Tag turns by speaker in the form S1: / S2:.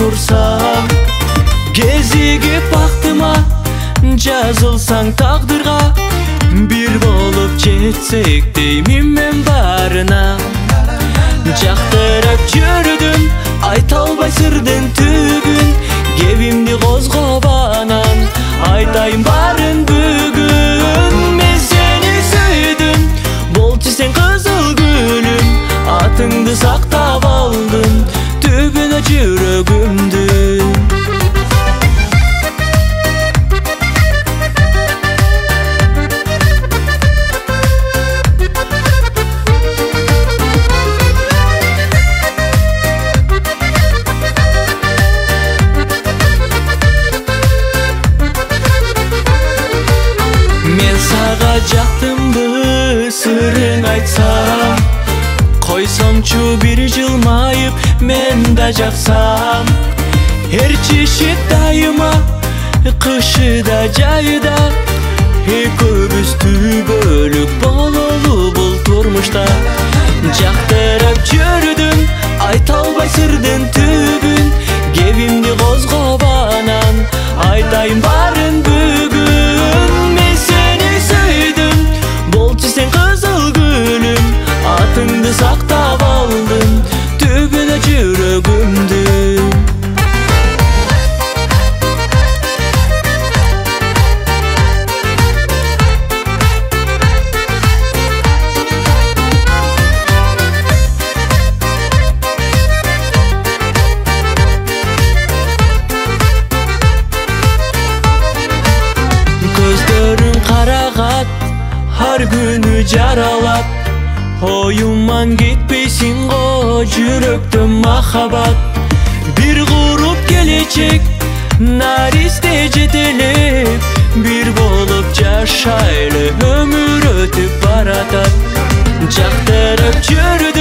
S1: турсам, кезигип бактыма жазылсаң тагдырга, бир болуп жетсек деймин мен барына. Жактырып жүрдүм, айта албай сырдын түбүн, кебимди козгоп анан айтайын барын бүгүн. Мен сени сүйдүм, болчу сен кызыл гүлүм, атыңды сактап алдым түбүнө жүрөгүмдү. Мен сага жактымбы сырың айтсам, койсомчу бир жылмайып мен да жаксам. Эр чишит дайыма, кышыда жайда, экөөбүз түбөлүк бололу бул турмушта. Жактырып жүрдүм, айта албай сырдын түбүн, кебимди козгоп анан айтайын барын бүгүн. Мен сени сүйдүм, болчу сен кызыл гүлүм, атыңды сактап алдым түбүнө жүрөгүмдү. Көздөрүң карагат, ар күнү жаралап, оюман кетпейсиң го жүрөктөн махабат. Бир куруп келечек наристе жетелеп, бир болуп жашайлы, өмүр өтүп баратат. Жактырып жүрүп